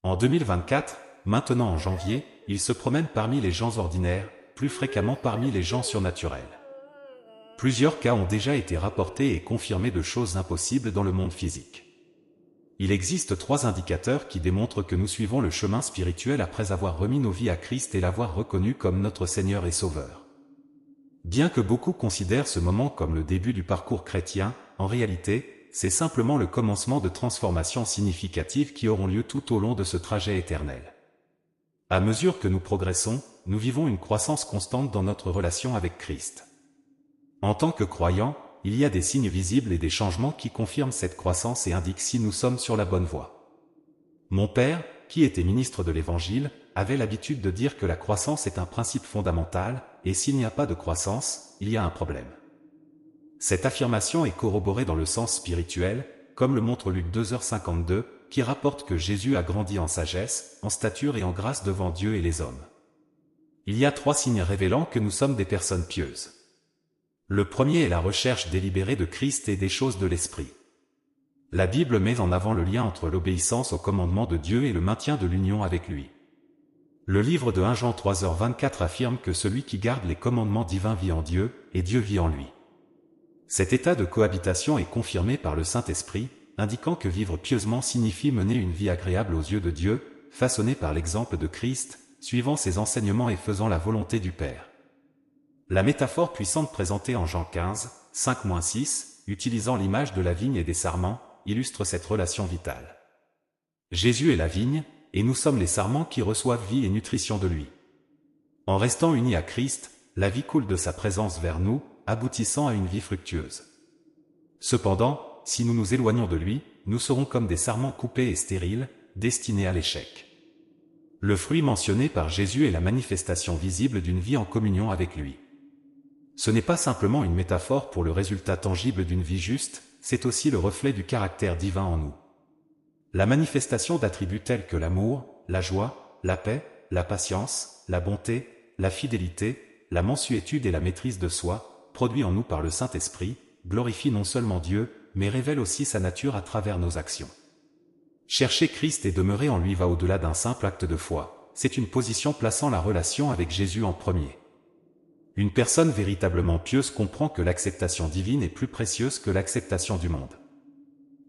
En 2024, maintenant en janvier, il se promène parmi les gens ordinaires, plus fréquemment parmi les gens surnaturels. Plusieurs cas ont déjà été rapportés et confirmés de choses impossibles dans le monde physique. Il existe 3 indicateurs qui démontrent que nous suivons le chemin spirituel après avoir remis nos vies à Christ et l'avoir reconnu comme notre Seigneur et Sauveur. Bien que beaucoup considèrent ce moment comme le début du parcours chrétien, en réalité, c'est simplement le commencement de transformations significatives qui auront lieu tout au long de ce trajet éternel. À mesure que nous progressons, nous vivons une croissance constante dans notre relation avec Christ. En tant que croyants, il y a des signes visibles et des changements qui confirment cette croissance et indiquent si nous sommes sur la bonne voie. Mon père, qui était ministre de l'Évangile, avait l'habitude de dire que la croissance est un principe fondamental, et s'il n'y a pas de croissance, il y a un problème. Cette affirmation est corroborée dans le sens spirituel, comme le montre Luc 2h52, qui rapporte que Jésus a grandi en sagesse, en stature et en grâce devant Dieu et les hommes. Il y a 3 signes révélant que nous sommes des personnes pieuses. Le premier est la recherche délibérée de Christ et des choses de l'Esprit. La Bible met en avant le lien entre l'obéissance aux commandements de Dieu et le maintien de l'union avec lui. Le livre de 1 Jean 3h24 affirme que celui qui garde les commandements divins vit en Dieu, et Dieu vit en lui. Cet état de cohabitation est confirmé par le Saint-Esprit, indiquant que vivre pieusement signifie mener une vie agréable aux yeux de Dieu, façonnée par l'exemple de Christ, suivant ses enseignements et faisant la volonté du Père. La métaphore puissante présentée en Jean 15, 5-6, utilisant l'image de la vigne et des sarments, illustre cette relation vitale. Jésus est la vigne, et nous sommes les sarments qui reçoivent vie et nutrition de lui. En restant unis à Christ, la vie coule de sa présence vers nous, aboutissant à une vie fructueuse. Cependant, si nous nous éloignons de lui, nous serons comme des sarments coupés et stériles, destinés à l'échec. Le fruit mentionné par Jésus est la manifestation visible d'une vie en communion avec lui. Ce n'est pas simplement une métaphore pour le résultat tangible d'une vie juste, c'est aussi le reflet du caractère divin en nous. La manifestation d'attributs tels que l'amour, la joie, la paix, la patience, la bonté, la fidélité, la mansuétude et la maîtrise de soi, produits en nous par le Saint-Esprit, glorifie non seulement Dieu, mais révèle aussi sa nature à travers nos actions. Chercher Christ et demeurer en lui va au-delà d'un simple acte de foi, c'est une position plaçant la relation avec Jésus en premier. Une personne véritablement pieuse comprend que l'acceptation divine est plus précieuse que l'acceptation du monde.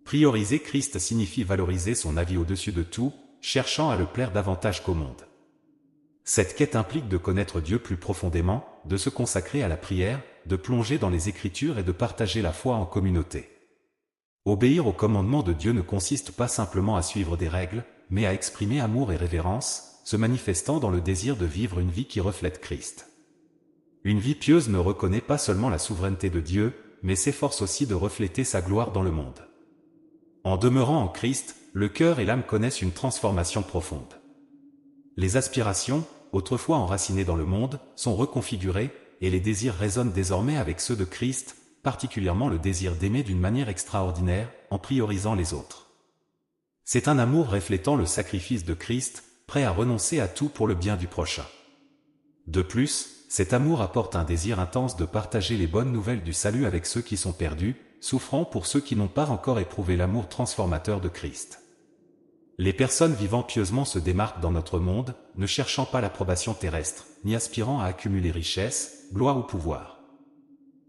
Prioriser Christ signifie valoriser son avis au-dessus de tout, cherchant à le plaire davantage qu'au monde. Cette quête implique de connaître Dieu plus profondément, de se consacrer à la prière, de plonger dans les Écritures et de partager la foi en communauté. Obéir aux commandements de Dieu ne consiste pas simplement à suivre des règles, mais à exprimer amour et révérence, se manifestant dans le désir de vivre une vie qui reflète Christ. Une vie pieuse ne reconnaît pas seulement la souveraineté de Dieu, mais s'efforce aussi de refléter sa gloire dans le monde. En demeurant en Christ, le cœur et l'âme connaissent une transformation profonde. Les aspirations, autrefois enracinées dans le monde, sont reconfigurées, et les désirs résonnent désormais avec ceux de Christ, particulièrement le désir d'aimer d'une manière extraordinaire, en priorisant les autres. C'est un amour reflétant le sacrifice de Christ, prêt à renoncer à tout pour le bien du prochain. De plus, cet amour apporte un désir intense de partager les bonnes nouvelles du salut avec ceux qui sont perdus, souffrant pour ceux qui n'ont pas encore éprouvé l'amour transformateur de Christ. Les personnes vivant pieusement se démarquent dans notre monde, ne cherchant pas l'approbation terrestre, ni aspirant à accumuler richesse, gloire ou pouvoir.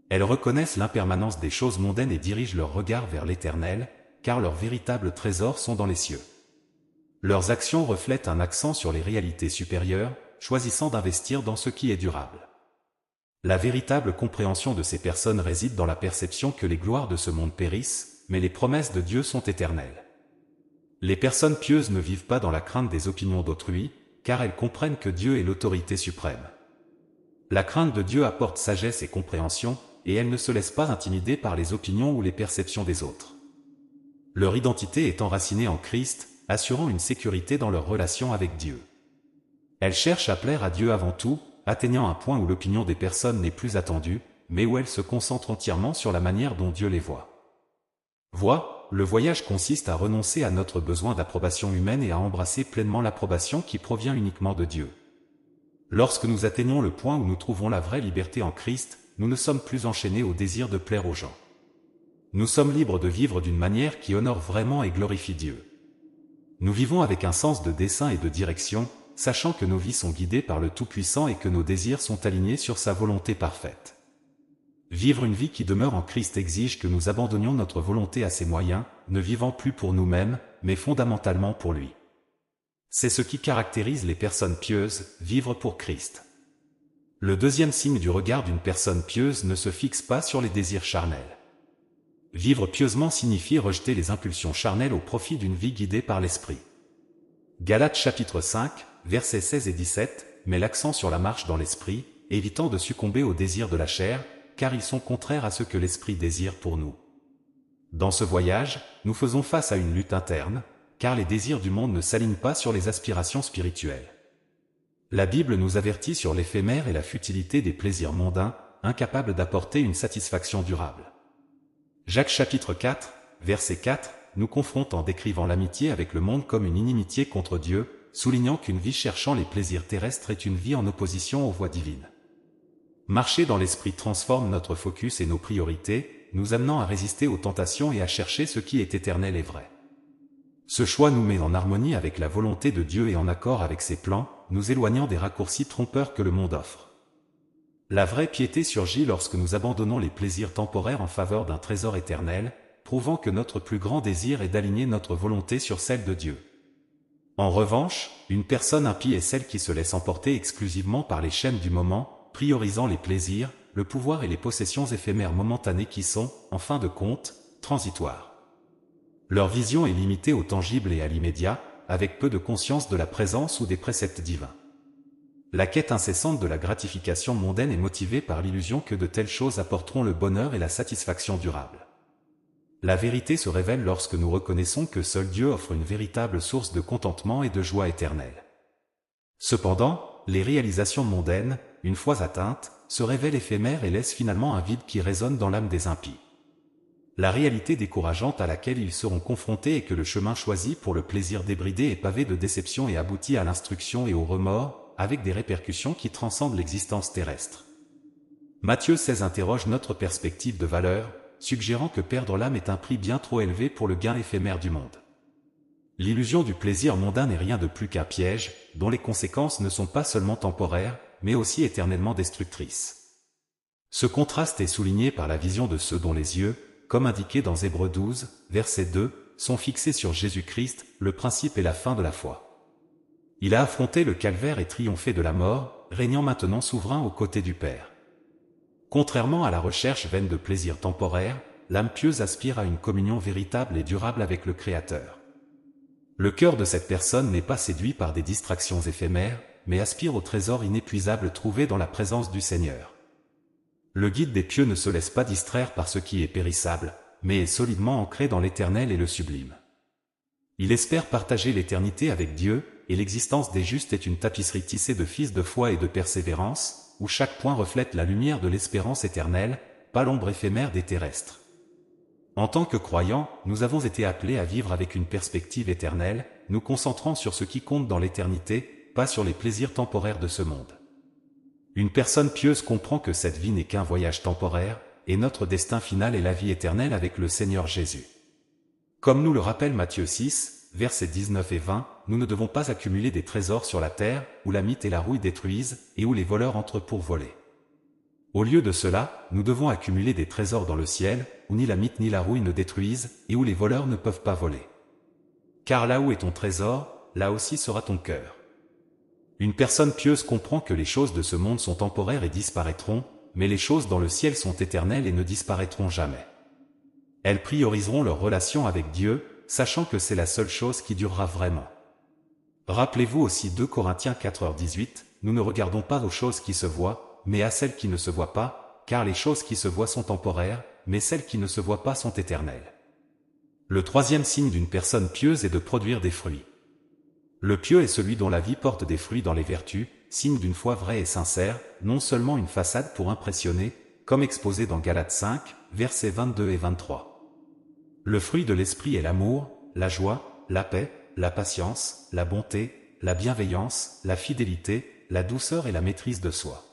Elles reconnaissent l'impermanence des choses mondaines et dirigent leur regard vers l'Éternel, car leurs véritables trésors sont dans les cieux. Leurs actions reflètent un accent sur les réalités supérieures, choisissant d'investir dans ce qui est durable. La véritable compréhension de ces personnes réside dans la perception que les gloires de ce monde périssent, mais les promesses de Dieu sont éternelles. Les personnes pieuses ne vivent pas dans la crainte des opinions d'autrui, car elles comprennent que Dieu est l'autorité suprême. La crainte de Dieu apporte sagesse et compréhension, et elles ne se laissent pas intimider par les opinions ou les perceptions des autres. Leur identité est enracinée en Christ, assurant une sécurité dans leur relation avec Dieu. Elles cherchent à plaire à Dieu avant tout, atteignant un point où l'opinion des personnes n'est plus attendue, mais où elles se concentrent entièrement sur la manière dont Dieu les voit. Le voyage consiste à renoncer à notre besoin d'approbation humaine et à embrasser pleinement l'approbation qui provient uniquement de Dieu. Lorsque nous atteignons le point où nous trouvons la vraie liberté en Christ, nous ne sommes plus enchaînés au désir de plaire aux gens. Nous sommes libres de vivre d'une manière qui honore vraiment et glorifie Dieu. Nous vivons avec un sens de dessein et de direction, sachant que nos vies sont guidées par le Tout-Puissant et que nos désirs sont alignés sur sa volonté parfaite. Vivre une vie qui demeure en Christ exige que nous abandonnions notre volonté à ses moyens, ne vivant plus pour nous-mêmes, mais fondamentalement pour lui. C'est ce qui caractérise les personnes pieuses, vivre pour Christ. Le deuxième signe du regard d'une personne pieuse ne se fixe pas sur les désirs charnels. Vivre pieusement signifie rejeter les impulsions charnelles au profit d'une vie guidée par l'Esprit. Galates chapitre 5, versets 16 et 17, met l'accent sur la marche dans l'Esprit, évitant de succomber aux désirs de la chair, car ils sont contraires à ce que l'Esprit désire pour nous. Dans ce voyage, nous faisons face à une lutte interne, car les désirs du monde ne s'alignent pas sur les aspirations spirituelles. La Bible nous avertit sur l'éphémère et la futilité des plaisirs mondains, incapables d'apporter une satisfaction durable. Jacques chapitre 4, verset 4, nous confronte en décrivant l'amitié avec le monde comme une inimitié contre Dieu, soulignant qu'une vie cherchant les plaisirs terrestres est une vie en opposition aux voies divines. Marcher dans l'Esprit transforme notre focus et nos priorités, nous amenant à résister aux tentations et à chercher ce qui est éternel et vrai. Ce choix nous met en harmonie avec la volonté de Dieu et en accord avec ses plans, nous éloignant des raccourcis trompeurs que le monde offre. La vraie piété surgit lorsque nous abandonnons les plaisirs temporaires en faveur d'un trésor éternel, prouvant que notre plus grand désir est d'aligner notre volonté sur celle de Dieu. En revanche, une personne impie est celle qui se laisse emporter exclusivement par les chaînes du moment, priorisant les plaisirs, le pouvoir et les possessions éphémères momentanées qui sont, en fin de compte, transitoires. Leur vision est limitée au tangible et à l'immédiat, avec peu de conscience de la présence ou des préceptes divins. La quête incessante de la gratification mondaine est motivée par l'illusion que de telles choses apporteront le bonheur et la satisfaction durable. La vérité se révèle lorsque nous reconnaissons que seul Dieu offre une véritable source de contentement et de joie éternelle. Cependant, les réalisations mondaines, une fois atteintes, se révèlent éphémères et laissent finalement un vide qui résonne dans l'âme des impies. La réalité décourageante à laquelle ils seront confrontés est que le chemin choisi pour le plaisir débridé est pavé de déceptions et aboutit à l'instruction et au remords, avec des répercussions qui transcendent l'existence terrestre. Matthieu 16 interroge notre perspective de valeur, suggérant que perdre l'âme est un prix bien trop élevé pour le gain éphémère du monde. L'illusion du plaisir mondain n'est rien de plus qu'un piège, dont les conséquences ne sont pas seulement temporaires, mais aussi éternellement destructrices. Ce contraste est souligné par la vision de ceux dont les yeux, comme indiqué dans Hébreux 12, verset 2, sont fixés sur Jésus-Christ, le principe et la fin de la foi. Il a affronté le calvaire et triomphé de la mort, régnant maintenant souverain aux côtés du Père. Contrairement à la recherche vaine de plaisirs temporaires, l'âme pieuse aspire à une communion véritable et durable avec le Créateur. Le cœur de cette personne n'est pas séduit par des distractions éphémères, mais aspire au trésor inépuisable trouvé dans la présence du Seigneur. Le guide des pieux ne se laisse pas distraire par ce qui est périssable, mais est solidement ancré dans l'éternel et le sublime. Il espère partager l'éternité avec Dieu, et l'existence des justes est une tapisserie tissée de fils de foi et de persévérance, où chaque point reflète la lumière de l'espérance éternelle, pas l'ombre éphémère des terrestres. En tant que croyants, nous avons été appelés à vivre avec une perspective éternelle, nous concentrant sur ce qui compte dans l'éternité, pas sur les plaisirs temporaires de ce monde. Une personne pieuse comprend que cette vie n'est qu'un voyage temporaire, et notre destin final est la vie éternelle avec le Seigneur Jésus. Comme nous le rappelle Matthieu 6, versets 19 et 20, nous ne devons pas accumuler des trésors sur la terre, où la mite et la rouille détruisent, et où les voleurs entrent pour voler. Au lieu de cela, nous devons accumuler des trésors dans le ciel, où ni la mite ni la rouille ne détruisent, et où les voleurs ne peuvent pas voler. Car là où est ton trésor, là aussi sera ton cœur. Une personne pieuse comprend que les choses de ce monde sont temporaires et disparaîtront, mais les choses dans le ciel sont éternelles et ne disparaîtront jamais. Elles prioriseront leur relation avec Dieu, sachant que c'est la seule chose qui durera vraiment. Rappelez-vous aussi 2 Corinthiens 4h18, nous ne regardons pas aux choses qui se voient, mais à celles qui ne se voient pas, car les choses qui se voient sont temporaires, mais celles qui ne se voient pas sont éternelles. Le troisième signe d'une personne pieuse est de produire des fruits. Le pieux est celui dont la vie porte des fruits dans les vertus, signe d'une foi vraie et sincère, non seulement une façade pour impressionner, comme exposé dans Galates 5, versets 22 et 23. Le fruit de l'esprit est l'amour, la joie, la paix, la patience, la bonté, la bienveillance, la fidélité, la douceur et la maîtrise de soi.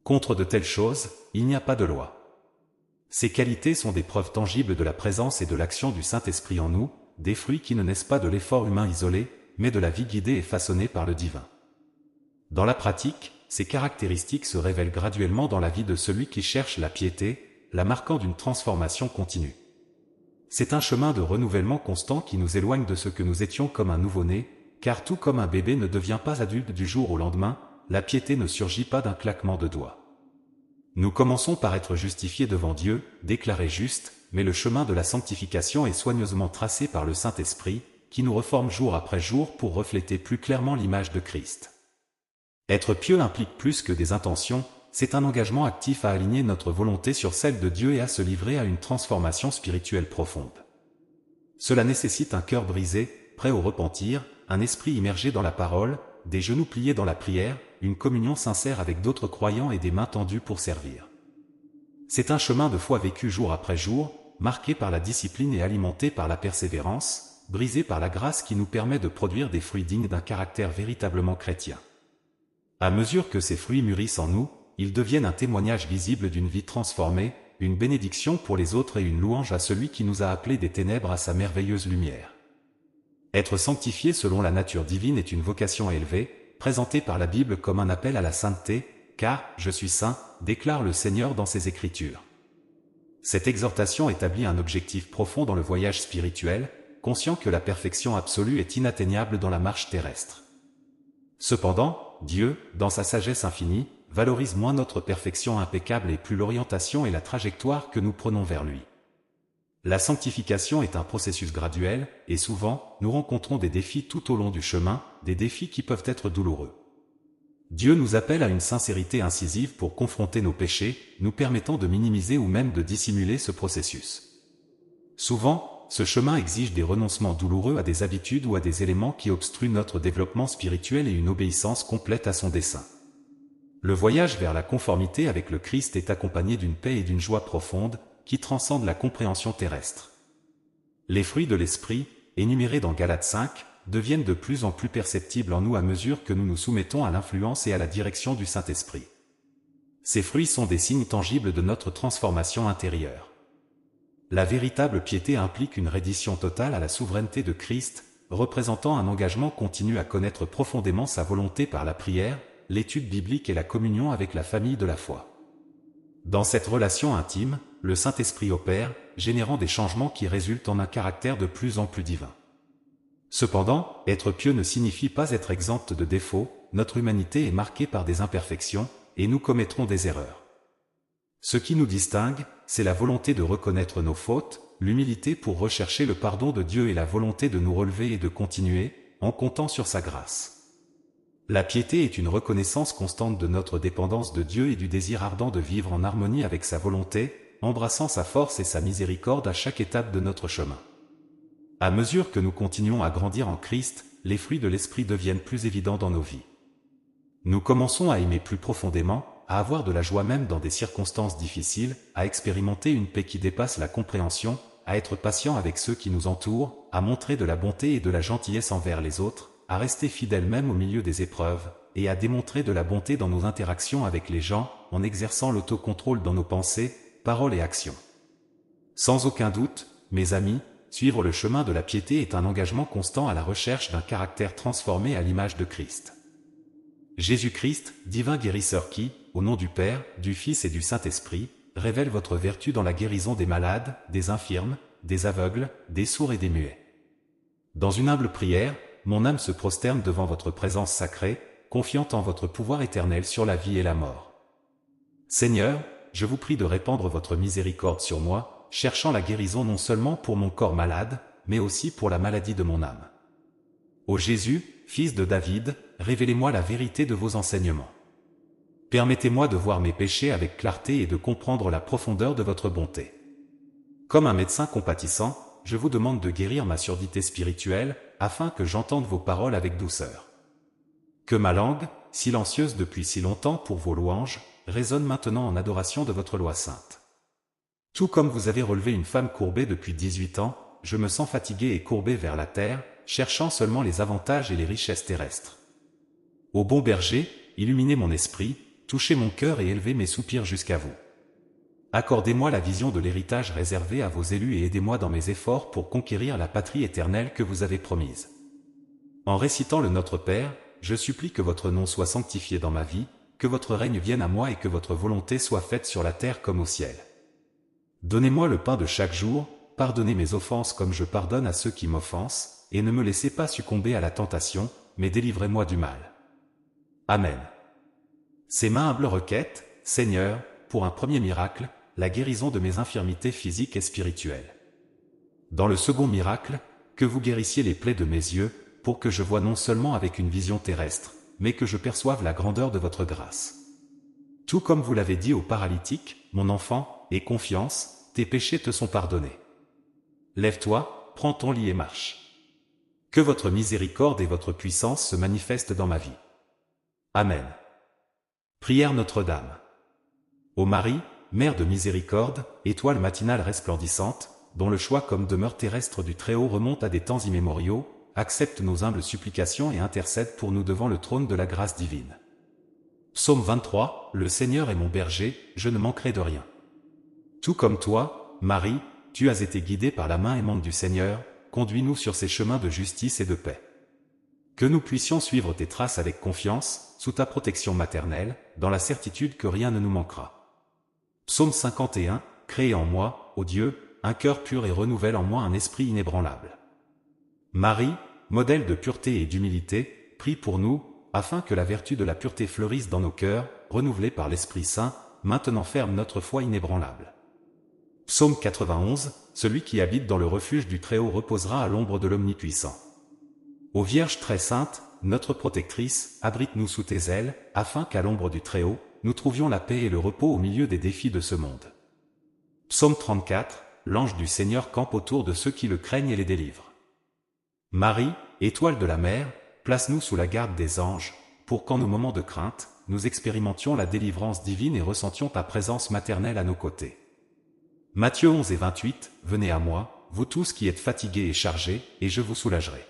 Contre de telles choses, il n'y a pas de loi. Ces qualités sont des preuves tangibles de la présence et de l'action du Saint-Esprit en nous, des fruits qui ne naissent pas de l'effort humain isolé, mais de la vie guidée et façonnée par le divin. Dans la pratique, ces caractéristiques se révèlent graduellement dans la vie de celui qui cherche la piété, la marquant d'une transformation continue. C'est un chemin de renouvellement constant qui nous éloigne de ce que nous étions comme un nouveau-né, car tout comme un bébé ne devient pas adulte du jour au lendemain, la piété ne surgit pas d'un claquement de doigts. Nous commençons par être justifiés devant Dieu, déclarés justes, mais le chemin de la sanctification est soigneusement tracé par le Saint-Esprit, qui nous reforme jour après jour pour refléter plus clairement l'image de Christ. Être pieux implique plus que des intentions, c'est un engagement actif à aligner notre volonté sur celle de Dieu et à se livrer à une transformation spirituelle profonde. Cela nécessite un cœur brisé, prêt au repentir, un esprit immergé dans la parole, des genoux pliés dans la prière, une communion sincère avec d'autres croyants et des mains tendues pour servir. C'est un chemin de foi vécu jour après jour, marqué par la discipline et alimenté par la persévérance, brisé par la grâce qui nous permet de produire des fruits dignes d'un caractère véritablement chrétien. À mesure que ces fruits mûrissent en nous, ils deviennent un témoignage visible d'une vie transformée, une bénédiction pour les autres et une louange à celui qui nous a appelés des ténèbres à sa merveilleuse lumière. Être sanctifié selon la nature divine est une vocation élevée, présentée par la Bible comme un appel à la sainteté, car « Je suis saint », déclare le Seigneur dans ses Écritures. Cette exhortation établit un objectif profond dans le voyage spirituel, conscient que la perfection absolue est inatteignable dans la marche terrestre. Cependant, Dieu, dans sa sagesse infinie, valorise moins notre perfection impeccable et plus l'orientation et la trajectoire que nous prenons vers lui. La sanctification est un processus graduel, et souvent, nous rencontrons des défis tout au long du chemin, des défis qui peuvent être douloureux. Dieu nous appelle à une sincérité incisive pour confronter nos péchés, nous permettant de minimiser ou même de dissimuler ce processus. Souvent, ce chemin exige des renoncements douloureux à des habitudes ou à des éléments qui obstruent notre développement spirituel et une obéissance complète à son dessein. Le voyage vers la conformité avec le Christ est accompagné d'une paix et d'une joie profonde, qui transcendent la compréhension terrestre. Les fruits de l'esprit, énumérés dans Galates 5, deviennent de plus en plus perceptibles en nous à mesure que nous nous soumettons à l'influence et à la direction du Saint-Esprit. Ces fruits sont des signes tangibles de notre transformation intérieure. La véritable piété implique une reddition totale à la souveraineté de Christ, représentant un engagement continu à connaître profondément sa volonté par la prière, l'étude biblique et la communion avec la famille de la foi. Dans cette relation intime, le Saint-Esprit opère, générant des changements qui résultent en un caractère de plus en plus divin. Cependant, être pieux ne signifie pas être exempt de défauts, notre humanité est marquée par des imperfections, et nous commettrons des erreurs. Ce qui nous distingue, c'est la volonté de reconnaître nos fautes, l'humilité pour rechercher le pardon de Dieu et la volonté de nous relever et de continuer, en comptant sur sa grâce. La piété est une reconnaissance constante de notre dépendance de Dieu et du désir ardent de vivre en harmonie avec sa volonté, embrassant sa force et sa miséricorde à chaque étape de notre chemin. À mesure que nous continuons à grandir en Christ, les fruits de l'Esprit deviennent plus évidents dans nos vies. Nous commençons à aimer plus profondément, à avoir de la joie même dans des circonstances difficiles, à expérimenter une paix qui dépasse la compréhension, à être patient avec ceux qui nous entourent, à montrer de la bonté et de la gentillesse envers les autres, à rester fidèles même au milieu des épreuves, et à démontrer de la bonté dans nos interactions avec les gens, en exerçant l'autocontrôle dans nos pensées, paroles et actions. Sans aucun doute, mes amis, suivre le chemin de la piété est un engagement constant à la recherche d'un caractère transformé à l'image de Christ. Jésus-Christ, divin guérisseur qui, au nom du Père, du Fils et du Saint-Esprit, révèle votre vertu dans la guérison des malades, des infirmes, des aveugles, des sourds et des muets. Dans une humble prière, mon âme se prosterne devant votre présence sacrée, confiant en votre pouvoir éternel sur la vie et la mort. Seigneur, je vous prie de répandre votre miséricorde sur moi, cherchant la guérison non seulement pour mon corps malade, mais aussi pour la maladie de mon âme. Ô Jésus, Fils de David, révélez-moi la vérité de vos enseignements. Permettez-moi de voir mes péchés avec clarté et de comprendre la profondeur de votre bonté. Comme un médecin compatissant, je vous demande de guérir ma surdité spirituelle, afin que j'entende vos paroles avec douceur. Que ma langue, silencieuse depuis si longtemps pour vos louanges, résonne maintenant en adoration de votre loi sainte. Tout comme vous avez relevé une femme courbée depuis 18 ans, je me sens fatigué et courbé vers la terre, cherchant seulement les avantages et les richesses terrestres. Ô bon berger, illuminez mon esprit, touchez mon cœur et élevez mes soupirs jusqu'à vous. Accordez-moi la vision de l'héritage réservé à vos élus et aidez-moi dans mes efforts pour conquérir la patrie éternelle que vous avez promise. En récitant le Notre Père, je supplie que votre nom soit sanctifié dans ma vie, que votre règne vienne à moi et que votre volonté soit faite sur la terre comme au ciel. Donnez-moi le pain de chaque jour, pardonnez mes offenses comme je pardonne à ceux qui m'offensent, et ne me laissez pas succomber à la tentation, mais délivrez-moi du mal. Amen. C'est ma humble requête, Seigneur, pour un premier miracle, la guérison de mes infirmités physiques et spirituelles. Dans le second miracle, que vous guérissiez les plaies de mes yeux, pour que je voie non seulement avec une vision terrestre, mais que je perçoive la grandeur de votre grâce. Tout comme vous l'avez dit au paralytique, mon enfant, aie confiance, tes péchés te sont pardonnés. Lève-toi, prends ton lit et marche. Que votre miséricorde et votre puissance se manifestent dans ma vie. Amen. Prière Notre-Dame. Ô Marie, Mère de miséricorde, étoile matinale resplendissante, dont le choix comme demeure terrestre du Très-Haut remonte à des temps immémoriaux, accepte nos humbles supplications et intercède pour nous devant le trône de la grâce divine. Psaume 23, Le Seigneur est mon berger, je ne manquerai de rien. Tout comme toi, Marie, tu as été guidée par la main aimante du Seigneur, conduis-nous sur ces chemins de justice et de paix. Que nous puissions suivre tes traces avec confiance, sous ta protection maternelle, dans la certitude que rien ne nous manquera. Psaume 51, Crée en moi, ô Dieu, un cœur pur et renouvelle en moi un esprit inébranlable. Marie, modèle de pureté et d'humilité, prie pour nous, afin que la vertu de la pureté fleurisse dans nos cœurs, renouvelés par l'Esprit Saint, maintenant ferme notre foi inébranlable. Psaume 91, Celui qui habite dans le refuge du Très-Haut reposera à l'ombre de l'Omnipuissant. Ô Vierge très sainte, notre protectrice, abrite-nous sous tes ailes, afin qu'à l'ombre du Très-Haut, nous trouvions la paix et le repos au milieu des défis de ce monde. Psaume 34, L'ange du Seigneur campe autour de ceux qui le craignent et les délivre. Marie, étoile de la mer, place-nous sous la garde des anges, pour qu'en nos moments de crainte, nous expérimentions la délivrance divine et ressentions ta présence maternelle à nos côtés. Matthieu 11 et 28, Venez à moi, vous tous qui êtes fatigués et chargés, et je vous soulagerai.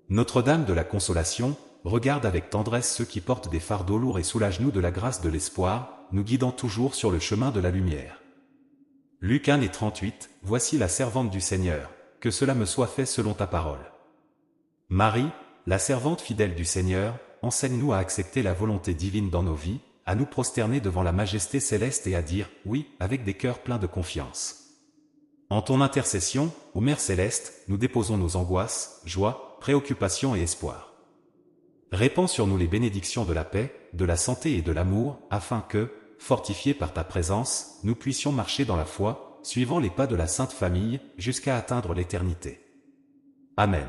Notre-Dame de la Consolation, regarde avec tendresse ceux qui portent des fardeaux lourds et soulage-nous de la grâce de l'espoir, nous guidant toujours sur le chemin de la lumière. Luc 1 et 38, Voici la servante du Seigneur, que cela me soit fait selon ta parole. Marie, la servante fidèle du Seigneur, enseigne-nous à accepter la volonté divine dans nos vies, à nous prosterner devant la majesté céleste et à dire « oui » avec des cœurs pleins de confiance. En ton intercession, ô Mère céleste, nous déposons nos angoisses, joies, préoccupations et espoirs. Répands sur nous les bénédictions de la paix, de la santé et de l'amour, afin que, fortifiés par ta présence, nous puissions marcher dans la foi, suivant les pas de la Sainte Famille, jusqu'à atteindre l'éternité. Amen.